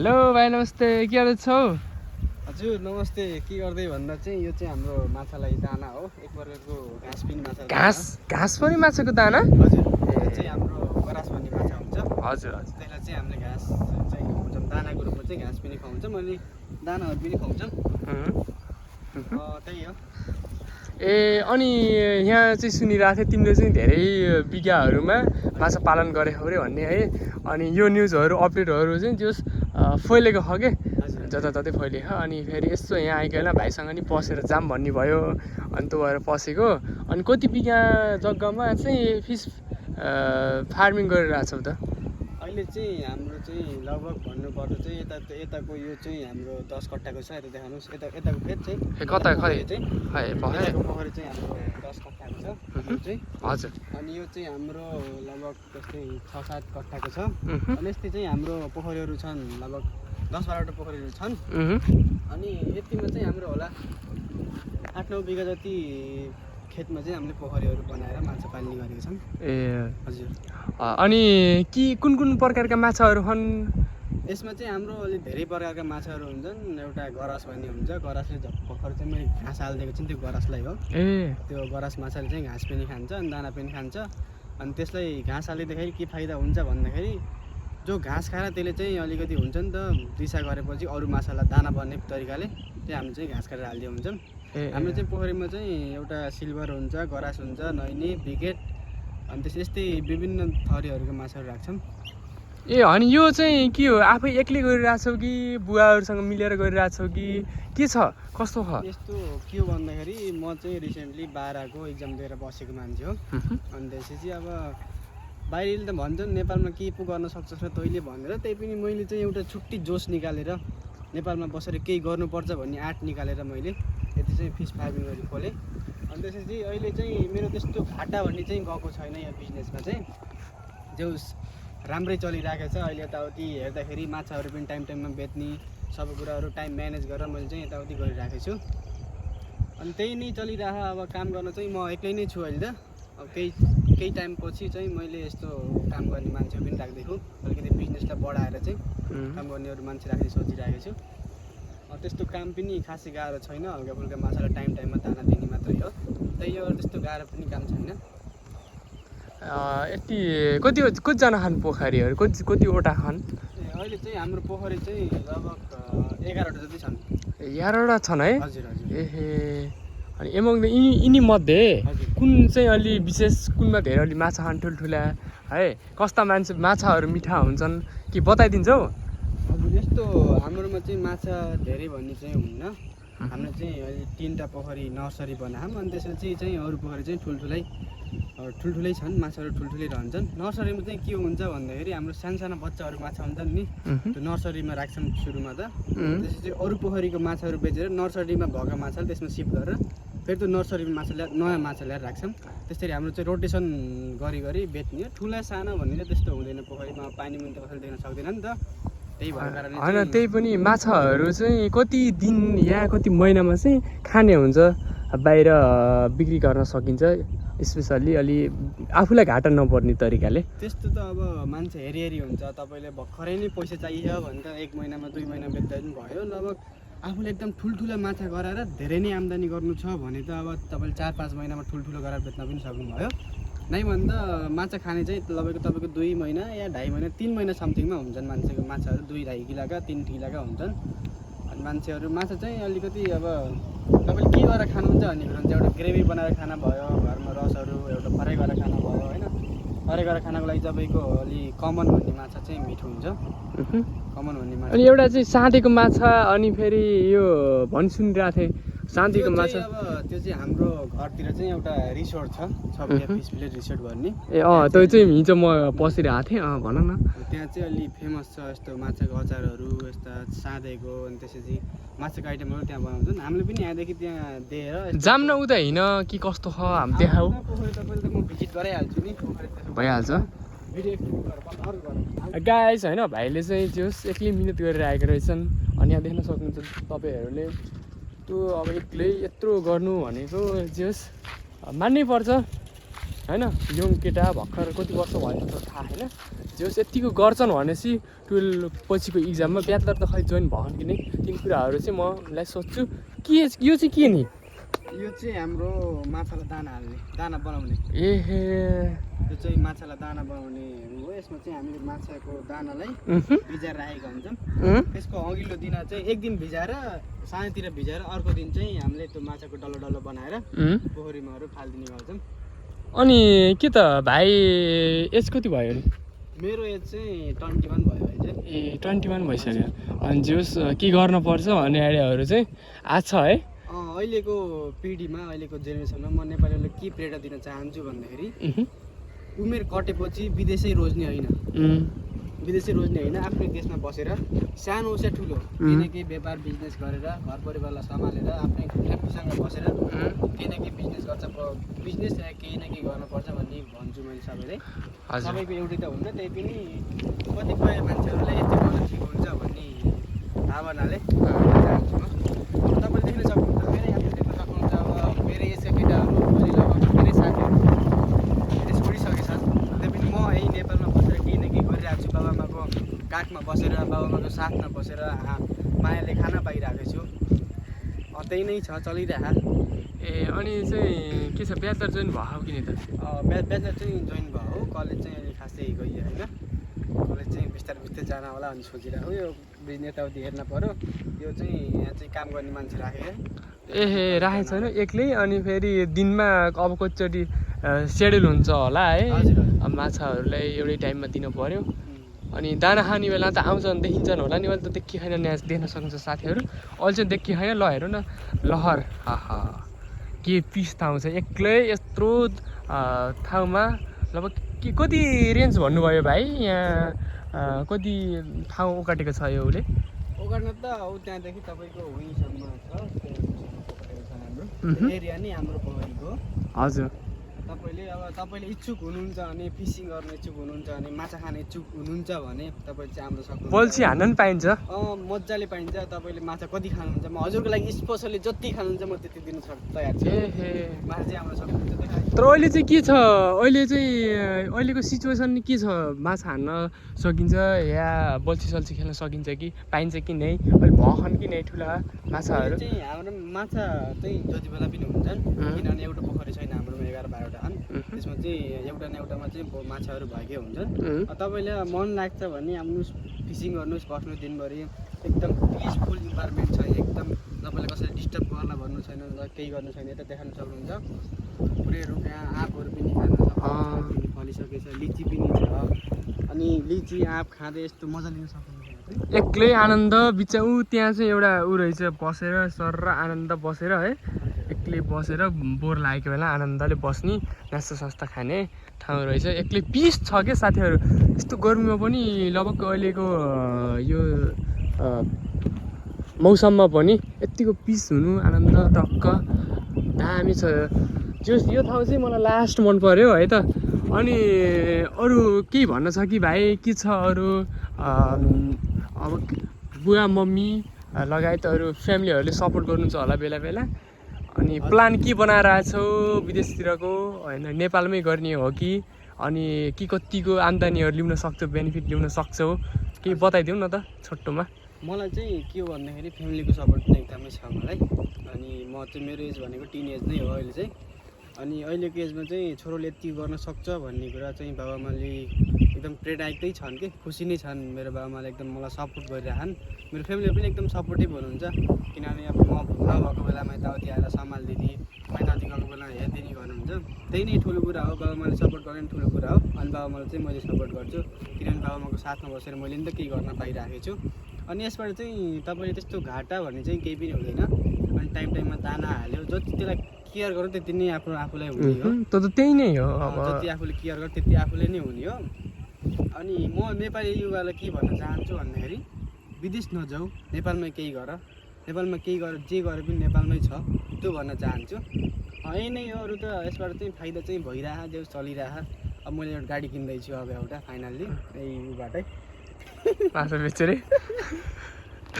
Hello भाइ नमस्ते, के गर्दैछौ? हजुर नमस्ते। के गर्दै भन्दा चाहिँ यो चाहिँ हाम्रो माछालाई दाना हो, एक प्रकारको घाँस पिने माछा। घाँस पनि माछाको दाना? हजुर, यो चाहिँ हाम्रो गरास भन्ने माछा हुन्छ। हजुर हजुर, त्यसलाई चाहिँ हामीले घाँस चाहिँ खुवाउँछौँ, दानाको रूपमा चाहिँ घाँस पनि खुवाउँछौँ अनि दानाहरू पनि खुवाउँछौँ। त्यही हो। ए अनि यहाँ चाहिँ सुनिरहेको थिएँ तिमीले चाहिँ धेरै बिगाहरूमा माछा पालन गरेको अरे भन्ने है। अनि यो न्युजहरू अपडेटहरू चाहिँ त्यो फैलेको छ के जताततै फैलिएको। अनि फेरि यस्तो यहाँ आइकन भाइसँग नि पसेर जाम भन्ने भयो, अनि त्यो भएर पसेको। अनि कति बिगा जग्गामा चाहिँ फिस फार्मिङ गरिरहेछौ त? अहिले चाहिँ हाम्रो चाहिँ लगभग भन्नुपर्दा चाहिँ यताको यो चाहिँ हाम्रो 10 कट्टाको छ। यता देखाउनुहोस्, यताको खेत चाहिँ कता खै चाहिँ पोखरी चाहिँ हाम्रो 10 कट्टाको छ यो चाहिँ। हजुर। अनि यो चाहिँ हाम्रो लगभग त्यस्तै 6-7 कट्टाको छ। अनि यस्तै चाहिँ हाम्रो पोखरीहरू छन्, लगभग 10-12वटा पोखरीहरू छन्। अनि यतिमा चाहिँ हाम्रो होला 8-9 बिगा जति खेतमा चाहिँ हामीले पोखरीहरू बनाएर माछा पाल्ने गरेका छन्। ए हजुर। अनि कुन कुन प्रकारका माछाहरू छन् यसमा चाहिँ हाम्रो अलिक धेरै प्रकारका माछाहरू हुन्छन्। एउटा गरास भन्ने हुन्छ, गरासले भर्खर चाहिँ मैले घाँस हालिदिएको छु, त्यो गरासलाई हो। त्यो गरास माछाले चाहिँ घाँस पनि खान्छ अनि दाना पनि खान्छ। अनि त्यसलाई घाँस हालिदिँदाखेरि के फाइदा हुन्छ भन्दाखेरि जो घाँस खाएर त्यसले चाहिँ अलिकति हुन्छ नि त, दिशा गरेपछि अरू माछालाई दाना बन्ने तरिकाले त्यो हामी चाहिँ घाँस काटेर हालिदिएको हुन्छौँ। हाम्रो चाहिँ पोखरीमा चाहिँ एउटा सिल्भर हुन्छ, गरास हुन्छ, नैनी, बिकेट अनि यस्तै विभिन्न थरीहरूको माछाहरू राख्छौँ। ए अनि यो चाहिँ के हो, आफै एक्लै गरिरहेछौ कि बुवाहरूसँग मिलेर गरिरहेछौ कि के छ, कस्तो छ? यस्तो के हो भन्दाखेरि म चाहिँ रिसेन्टली बाह्रको इक्जाम दिएर बसेको मान्छे हो। अनि त्यसपछि अब बाहिरले त भन्छन् नेपालमा के पो गर्न सक्छस् र तैँले भनेर, त्यही पनि मैले चाहिँ एउटा छुट्टी जोस निकालेर नेपालमा बसेर केही गर्नुपर्छ भन्ने आँट निकालेर मैले यति चाहिँ फिस फार्मिङहरू खोलेँ। अनि त्यसपछि अहिले चाहिँ मेरो त्यस्तो घाटा भन्ने चाहिँ गएको छैन यो बिजनेसमा चाहिँ, जो राम्रै चलिरहेको छ। अहिले यताउति हेर्दाखेरि माछाहरू पनि टाइममा बेच्ने, सबै कुराहरू टाइम म्यानेज गरेर मैले चाहिँ यताउति गरिरहेको छु। अनि त्यही नै चलिरह। अब काम गर्न चाहिँ म एक्लै नै छु अहिले त। अब केही टाइमपछि चाहिँ मैले यस्तो काम गर्ने मान्छे पनि राख्दैछु, अलिकति बिजनेसलाई बढाएर चाहिँ काम गर्नेहरू मान्छे राख्ने सोचिरहेको छु। त्यस्तो काम पनि खासै गाह्रो छैन, हल्का फुल्का माछालाई टाइममा दाना दिने मात्रै हो। त्यही हो, त्यस्तो गाह्रो पनि काम छैन। यति कतिजना खान् पोखरीहरू, कतिवटा खान्? अहिले चाहिँ हाम्रो पोखरी चाहिँ लगभग 11वटा जति छन्। 11वटा छन् है? हजुर हजुर। ए अनि एमङ यिनी मध्ये कुन चाहिँ अलि विशेष, कुनमा धेरै अलि माछा खान् ठुल्ठुला है, कस्ता माछाहरू मिठा हुन्छन् कि बताइदिन्छौ? हजुर, यस्तो हाम्रोमा चाहिँ माछा धेरै भन्ने चाहिँ हुन्न। हाम्रो चाहिँ अहिले 3वटा पोखरी नर्सरी बनायौँ। अनि त्यसपछि चाहिँ अरू पोखरी चाहिँ ठुल्ठुलै छन्, माछाहरू ठुल्ठुलै रहन्छन्। नर्सरीमा चाहिँ के हुन्छ भन्दाखेरि हाम्रो सानो बच्चाहरू माछा हुन्छन् नि, त्यो नर्सरीमा राख्छौँ सुरुमा त। त्यसपछि अरू पोखरीको माछाहरू बेचेर नर्सरीमा भएका माछाले त्यसमा सिफ्ट गरेर फेरि त्यो नर्सरीमा नयाँ माछा ल्याएर राख्छौँ। त्यसरी हाम्रो चाहिँ रोटेसन गरी बेच्ने। ठुला सानो भन्ने त्यस्तो हुँदैन, पोखरीमा पानी मुनि त कसैले देख्न सक्दैन नि त। त्यही भएर कारणले होइन, त्यही पनि माछाहरू चाहिँ कति दिन या कति महिनामा चाहिँ खाने हुन्छ, बाहिर बिक्री गर्न सकिन्छ, स्पेसल्ली अलि आफूलाई घाटा नपर्ने तरिकाले? त्यस्तो त अब मान्छे हेरी हुन्छ। तपाईँले भर्खरै नै पैसा चाहियो भने त 1 महिनामा 2 महिना बेच्दा पनि भयो। लगभग आफूले एकदम ठुल्ठुलो माछा गराएर धेरै नै आम्दानी गर्नु छ भने त अब तपाईँले 4-5 महिनामा ठुल्ठुलो गराएर बेच्न पनि सक्नुभयो। नै भन्दा माछा खाने चाहिँ तपाईँको 2 महिना या 2.5 महिना 3 महिना समथिङमा हुन्छन् मान्छेको माछाहरू। 2-2.5 किलोका 3 किलोका हुन्छन्। अनि मान्छेहरू माछा चाहिँ अलिकति अब तपाईँले के गरेर खानुहुन्छ भन्ने कुरो हुन्छ। एउटा ग्रेभी बनाएर खाना भयो, घरमा रसहरू, एउटा फ्राई गरेर खाना भयो होइन। फ्राई गरेर खानको लागि तपाईँको अलि कमन भन्ने माछा चाहिँ मिठो हुन्छ। कमन भन्ने माछा अनि एउटा चाहिँ साँधेको माछा, अनि फेरि यो सुनिरहेको थिएँ साँधेको माछा। अब त्यो चाहिँ हाम्रो घरतिर चाहिँ एउटा रिसोर्ट छ, सबैले फिस भिलेज रिसोर्ट भन्ने। त्यो चाहिँ हिजो म बसिरहेको थिएँ, भन न। त्यहाँ चाहिँ अलि फेमस छ यस्तो माछाको अचारहरू, यस्ता साँधेको, अनि त्यसपछि माछाको आइटमहरू त्यहाँ बनाउँछन्। हामीले पनि यहाँदेखि त्यहाँ दिएर जाम न उता हिँड कि कस्तो छ, हामी देखाऊ। तपाईँले त म भिजिट गराइहाल्छु नि, भइहाल्छ। गाइस होइन, भाइले चाहिँ जोस् एक्लै मिहिनेत गरेर आएका रहेछन्। अनि यहाँ देख्न सक्नुहुन्छ तपाईँहरूले, त्यो अब एक्लै यत्रो गर्नु भनेको जोस् मान्नै पर्छ होइन। यङ केटा भर्खर कति वर्ष भयो त थाहा होइन, जे होस् यतिको गर्छन् भनेपछि 12 पछिको इक्जाममा ब्याचलर त खै जोइन भएन कि नै तीन कुराहरू चाहिँ मलाई सोध्छु के यो चाहिँ के नि यो चाहिँ हाम्रो माछालाई दाना हाल्ने दाना बनाउने एहे यो चाहिँ माछालाई दाना बनाउने हो यसमा चाहिँ हामीले माछाको दानालाई भिजाएर राखेका हुन्छौँ त्यसको अघिल्लो दिन चाहिँ एक दिन भिजाएर सानोतिर भिजाएर अर्को दिन चाहिँ हामीले त्यो माछाको डल्लो डल्लो बनाएर पोखरीमाहरू फालिदिने गर्छौँ अनि के त भाइ एज कति भयो नि मेरो एज चाहिँ 21 भयो भाइ चाहिँ ए 21 भइसक्यो अनि जे होस् के गर्नुपर्छ भन्ने आइडियाहरू चाहिँ आएको छ है अहिलेको पिँढीमा अहिलेको जेनेरेसनमा म नेपालीलाई के प्रेरणा दिन चाहन्छु भन्दाखेरि उमेर कटेपछि विदेशै रोज्ने होइन विदेशै रोज्ने होइन आफ्नै देशमा बसेर सानो से ठुलो केही न केही व्यापार बिजनेस गरेर घर परिवारलाई सम्हालेर आफ्नै फ्यामिलीसँग बसेर केही न केही बिजनेस गर्छ बिजनेस या केही न केही गर्नुपर्छ भन्ने भन्छु मैले सबैलाई सबैको एउटै त हुन्न त्यही पनि कतिपय मान्छेहरूलाई यति गर्न ठिक हुन्छ भन्ने भावनाले चाहन्छु म तपाईँले देख्न सक्नुहुन्छ मेरै आफूले देख्न सक्नुहुन्छ अब मेरै यसका केटाहरू अहिले लगभग मेरै साथीहरू विदेश छोडिसकेका छन् त्यही पनि म यही नेपालमा बसेर केही न केही गरिरहेको छु बाबाआमाको काखमा बसेर बाबाआमाको साथमा बसेर मायाले खाना पाइरहेको छु त्यही नै छ चलिरह ए अनि चाहिँ के छ ब्याचलर जोइन भयो कि नि त ब्याचलर चाहिँ जोइन भयो कलेज चाहिँ अहिले खासै गइयो होइन कलेज चाहिँ बिस्तारै बिस्तारै जान होला अनि सोचिरहेको यो बिजनेस यताउति हेर्न पर्यो यो चाहिँ यहाँ चाहिँ काम गर्ने मान्छे राखेर एहे राखेको छैन एक्लै अनि फेरि दिनमा अब कतिचोटि सेड्युल हुन्छ होला है अब माछाहरूलाई एउटै टाइममा दिनु पर्यो अनि दाना खाने बेला त आउँछन् देखिन्छन् होला नि अहिले त देखि छैन यहाँ देख्न सक्नुहुन्छ साथीहरू अहिले चाहिँ देखि छैन ल हेर्नु न लहर आहा के पिस आउँछ एक्लै यत्रो ठाउँमा लगभग के कति रेन्ज भन्नुभयो भाइ यहाँ कति ठाउँ ओकाटेको छ यो उसले ओकाट्न त त्यहाँदेखि तपाईँको हुइसम्म छ हाम्रो एरिया नै हाम्रो पोखरीको हजुर तपाईँले इच्छुक हुनुहुन्छ भने फिसिङ गर्न इच्छुक हुनुहुन्छ भने माछा खाने इच्छुक हुनुहुन्छ भने तपाईँ चाहिँ हाम्रो सक्नुहुन्छ बल्छी हान्न पनि पाइन्छ मजाले पाइन्छ तपाईँले माछा कति खानुहुन्छ म हजुरको लागि स्पेसली जति खानुहुन्छ म त्यति दिन तयार छु माछा चाहिँ हाम्रो सक्नुहुन्छ तर अहिले चाहिँ के छ अहिलेको सिचुएसन के छ माछा हान्न सकिन्छ या बल्छी सल्छी खेल्न सकिन्छ कि पाइन्छ कि नै अहिले भखन कि नै ठुला माछाहरू चाहिँ हाम्रो माछा चाहिँ जति बेला पनि हुन्छन् किनभने एउटा पोखरी छैन हाम्रोमा 11-12 छन् त्यसमा चाहिँ एउटा न एउटामा चाहिँ माछाहरू भएकै हुन्छन् तपाईँले मन लाग्छ भने आउनुहोस् फिसिङ गर्नुहोस् बस्नु दिनभरि एकदम पिसफुल इन्भाइरोमेन्ट छ एकदम तपाईँले कसैले डिस्टर्ब गर्न भन्नु छैन केही गर्नु छैन यता देखाउन सक्नुहुन्छ पुरै रुखा आँपहरू पनि खान सक्नुहुन्छ फलिसकेछ लिची पनि छ अनि लिची आँप खाँदै यस्तो मजा लिन सक्नुहुन्छ एक्लै आनन्द बिच त्यहाँ चाहिँ एउटा रहेछ बसेर सर र आनन्द बसेर है एक्लै बसेर बोर लागेको बेला आनन्दले बस्ने नास्ता सास्ता खाने ठाउँ रहेछ एक्लै पिस छ क्या साथीहरू यस्तो गर्मीमा पनि लगभग अहिलेको यो मौसममा पनि यत्तिको पिस हुनु आनन्द टक्क दामी छ यो ठाउँ चाहिँ मलाई लास्ट मन पर्यो है त अनि अरू केही भन्न छ कि भाइ के छ अरू अब बुवा मम्मी लगायत अरू फ्यामिलीहरूले सपोर्ट गर्नुहुन्छ होला बेला बेला अनि प्लान के बनाएर आएछौ विदेशतिरको होइन नेपालमै गर्ने हो कि अनि के कतिको आम्दानीहरू ल्याउन सक्छौ बेनिफिट ल्याउन सक्छौ केही बताइदेऊ न त छोटोमा मलाई चाहिँ के हो भन्दाखेरि फ्यामिलीको सपोर्ट पनि एकदमै छ मलाई अनि म चाहिँ मेरो एज भनेको टिन एज नै हो अहिले चाहिँ अनि अहिलेको एजमा चाहिँ छोरोले यति गर्न सक्छ भन्ने कुरा चाहिँ बाबाआमाले एकदम प्रेरणाकै छन् कि खुसी नै छन् मेरो बाबाआमाले एकदम मलाई सपोर्ट गरिरहन् मेरो फ्यामिली पनि एकदम सपोर्टिभ हुनुहुन्छ किनभने अब म नभएको बेलामा यताउति आएर सम्हालिदिने म यताउति गएको बेला हेरिदिने गर्नुहुन्छ त्यही नै ठुलो कुरा हो बाबाआमाले सपोर्ट गर्ने ठुलो कुरा हो अनि बाबाआमालाई चाहिँ मैले सपोर्ट गर्छु किनभने बाबाआमाको साथमा बसेर मैले नि त केही गर्न पाइरहेको छु अनि यसबाट चाहिँ तपाईँले त्यस्तो घाटा भन्ने चाहिँ केही पनि हुँदैन अनि टाइम टाइममा दाना हाल्यो जति त्यसलाई केयर गर्यो त्यति नै आफूलाई हुने हो त्यही नै हो जति आफूले केयर गर्यो त्यति आफूले नै हुने हो अनि म नेपाली युवालाई के भन्न चाहन्छु भन्दाखेरि विदेश नजाऊ नेपालमै केही गर नेपालमा केही गर जे गरे पनि नेपालमै छ त्यो भन्न चाहन्छु यही नै हो अरू त यसबाट चाहिँ फाइदा चाहिँ भइरह जे चलिरह अब मैले एउटा गाडी किन्दैछु अब एउटा फाइनल्ली यही उबाटै माछा बेचेर